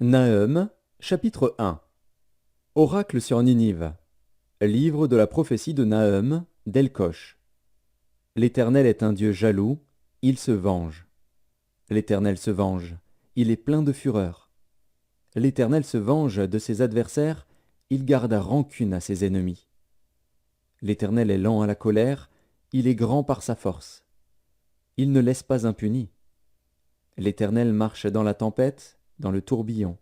Nahum, chapitre 1. Oracle sur Ninive. Livre de la prophétie de Nahum, d'Elkosh. L'Éternel est un Dieu jaloux, il se venge. L'Éternel se venge, il est plein de fureur. L'Éternel se venge de ses adversaires, il garde rancune à ses ennemis. L'Éternel est lent à la colère, il est grand par sa force. Il ne laisse pas impuni. L'Éternel marche dans la tempête, dans le tourbillon.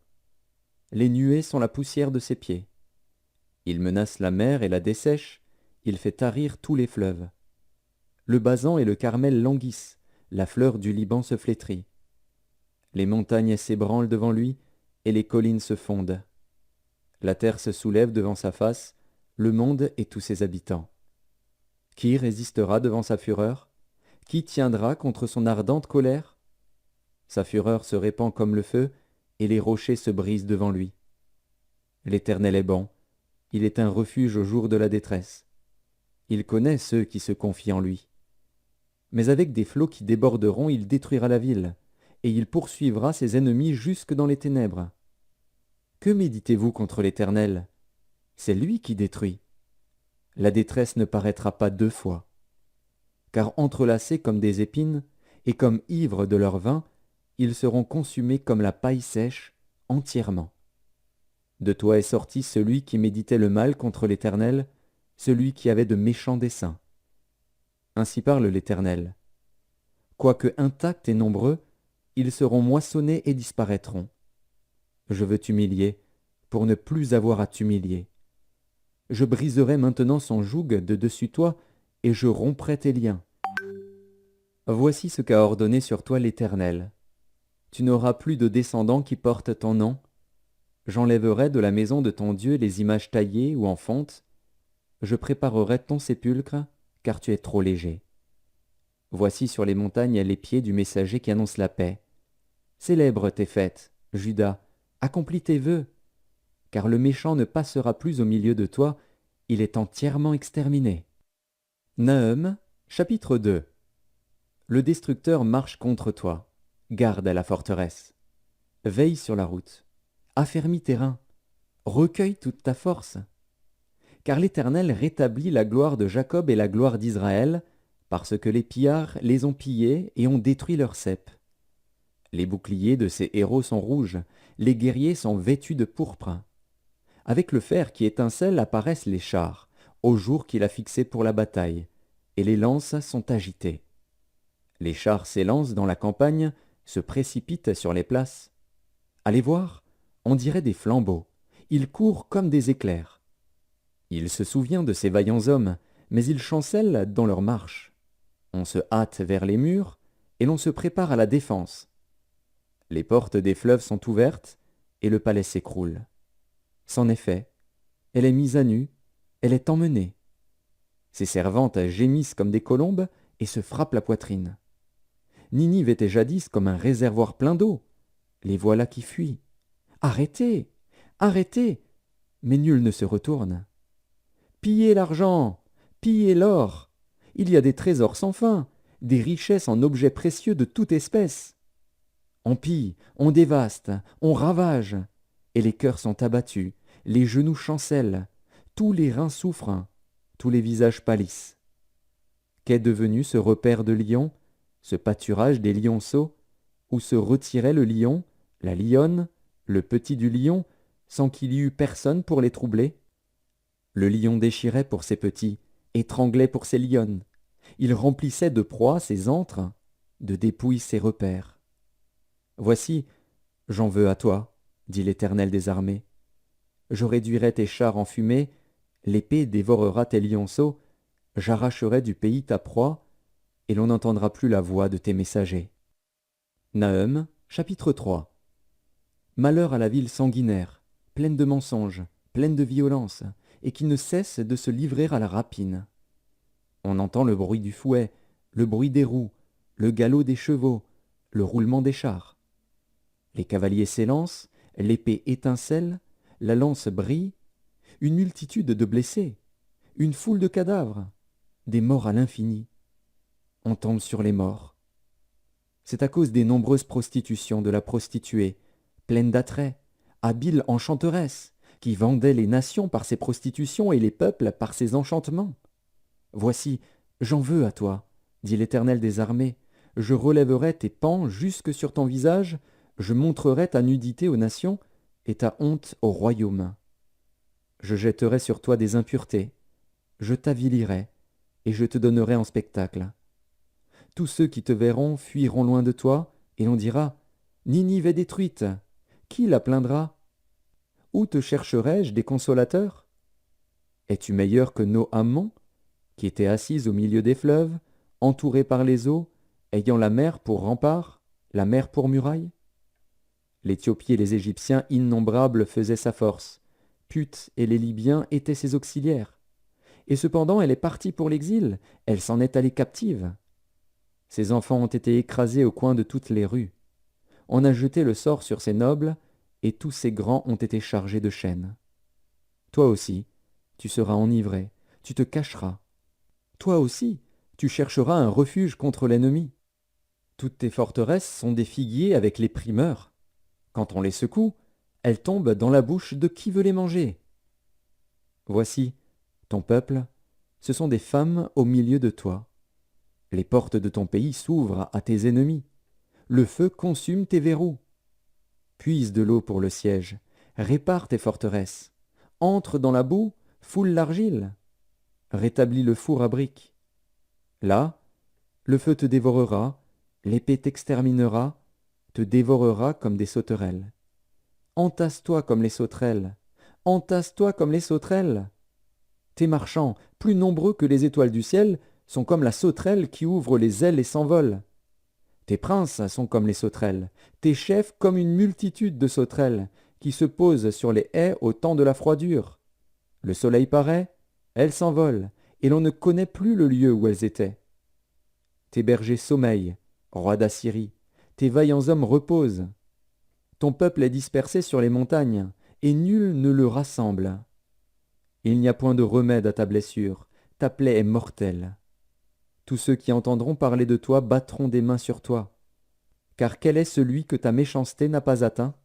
Les nuées sont la poussière de ses pieds. Il menace la mer et la dessèche, il fait tarir tous les fleuves. Le Basan et le Carmel languissent, la fleur du Liban se flétrit. Les montagnes s'ébranlent devant lui, et les collines se fondent. La terre se soulève devant sa face, le monde et tous ses habitants. Qui résistera devant sa fureur? Qui tiendra contre son ardente colère? Sa fureur se répand comme le feu, et les rochers se brisent devant lui. L'Éternel est bon, il est un refuge au jour de la détresse. Il connaît ceux qui se confient en lui. Mais avec des flots qui déborderont, il détruira la ville, et il poursuivra ses ennemis jusque dans les ténèbres. Que méditez-vous contre l'Éternel? C'est lui qui détruit. La détresse ne paraîtra pas deux fois. Car entrelacés comme des épines, et comme ivres de leur vin, ils seront consumés comme la paille sèche, entièrement. De toi est sorti celui qui méditait le mal contre l'Éternel, celui qui avait de méchants desseins. Ainsi parle l'Éternel. Quoique intacts et nombreux, ils seront moissonnés et disparaîtront. Je veux t'humilier, pour ne plus avoir à t'humilier. Je briserai maintenant son joug de dessus toi, et je romprai tes liens. Voici ce qu'a ordonné sur toi l'Éternel. Tu n'auras plus de descendants qui portent ton nom. J'enlèverai de la maison de ton Dieu les images taillées ou en fonte. Je préparerai ton sépulcre, car tu es trop léger. Voici sur les montagnes les pieds du messager qui annonce la paix. Célèbre tes fêtes, Juda, accomplis tes vœux, car le méchant ne passera plus au milieu de toi, il est entièrement exterminé. Nahum, chapitre 2. Le destructeur marche contre toi, garde à la forteresse. Veille sur la route, affermis tes reins, recueille toute ta force. Car l'Éternel rétablit la gloire de Jacob et la gloire d'Israël, parce que les pillards les ont pillés et ont détruit leurs ceps. Les boucliers de ces héros sont rouges, les guerriers sont vêtus de pourpre. Avec le fer qui étincelle apparaissent les chars, au jour qu'il a fixé pour la bataille, et les lances sont agitées. Les chars s'élancent dans la campagne, se précipitent sur les places. Allez voir, on dirait des flambeaux, ils courent comme des éclairs. Il se souvient de ces vaillants hommes, mais ils chancellent dans leur marche. On se hâte vers les murs, et l'on se prépare à la défense. Les portes des fleuves sont ouvertes, et le palais s'écroule. C'en est fait, elle est mise à nu, elle est emmenée. Ses servantes gémissent comme des colombes et se frappent la poitrine. Ninive était jadis comme un réservoir plein d'eau. Les voilà qui fuient. Arrêtez, arrêtez, mais nul ne se retourne. Pillez l'argent, pillez l'or. Il y a des trésors sans fin, des richesses en objets précieux de toute espèce. On pille, on dévaste, on ravage, et les cœurs sont abattus, les genoux chancellent, tous les reins souffrent, tous les visages pâlissent. Qu'est devenu ce repaire de lions, ce pâturage des lionceaux, où se retirait le lion, la lionne, le petit du lion, sans qu'il y eût personne pour les troubler? Le lion déchirait pour ses petits, étranglait pour ses lionnes. Il remplissait de proies ses antres, de dépouilles ses repères. Voici, j'en veux à toi, dit l'Éternel des armées. Je réduirai tes chars en fumée, l'épée dévorera tes lionceaux, j'arracherai du pays ta proie, et l'on n'entendra plus la voix de tes messagers. Nahum, chapitre 3. Malheur à la ville sanguinaire, pleine de mensonges, pleine de violence, et qui ne cesse de se livrer à la rapine. On entend le bruit du fouet, le bruit des roues, le galop des chevaux, le roulement des chars. Les cavaliers s'élancent, l'épée étincelle, la lance brille, une multitude de blessés, une foule de cadavres, des morts à l'infini. On tombe sur les morts. C'est à cause des nombreuses prostitutions de la prostituée, pleine d'attraits, habile enchanteresse, qui vendait les nations par ses prostitutions et les peuples par ses enchantements. Voici, j'en veux à toi, dit l'Éternel des armées. Je relèverai tes pans jusque sur ton visage, je montrerai ta nudité aux nations et ta honte au royaume. Je jetterai sur toi des impuretés, je t'avilirai et je te donnerai en spectacle. Tous ceux qui te verront fuiront loin de toi, et l'on dira, Ninive est détruite. Qui la plaindra? Où te chercherai-je des consolateurs? Es-tu meilleur que Noamon, qui était assise au milieu des fleuves, entourée par les eaux, ayant la mer pour rempart, la mer pour muraille? L'Éthiopie et les Égyptiens innombrables faisaient sa force. Put et les Libyens étaient ses auxiliaires. Et cependant elle est partie pour l'exil, elle s'en est allée captive. Ses enfants ont été écrasés au coin de toutes les rues. On a jeté le sort sur ses nobles, et tous ses grands ont été chargés de chaînes. Toi aussi, tu seras enivré, tu te cacheras. Toi aussi, tu chercheras un refuge contre l'ennemi. Toutes tes forteresses sont des figuiers avec les primeurs. Quand on les secoue, elles tombent dans la bouche de qui veut les manger. Voici, ton peuple, ce sont des femmes au milieu de toi. Les portes de ton pays s'ouvrent à tes ennemis. Le feu consume tes verrous. Puise de l'eau pour le siège, répare tes forteresses. Entre dans la boue, foule l'argile. Rétablis le four à briques. Là, le feu te dévorera, l'épée t'exterminera, te dévorera comme des sauterelles. Entasse-toi comme les sauterelles, entasse-toi comme les sauterelles. Tes marchands, plus nombreux que les étoiles du ciel, sont comme la sauterelle qui ouvre les ailes et s'envole. Tes princes sont comme les sauterelles, tes chefs comme une multitude de sauterelles, qui se posent sur les haies au temps de la froidure. Le soleil paraît, elles s'envolent, et l'on ne connaît plus le lieu où elles étaient. Tes bergers sommeillent, roi d'Assyrie, tes vaillants hommes reposent. Ton peuple est dispersé sur les montagnes, et nul ne le rassemble. Il n'y a point de remède à ta blessure, ta plaie est mortelle. Tous ceux qui entendront parler de toi battront des mains sur toi. Car quel est celui que ta méchanceté n'a pas atteint?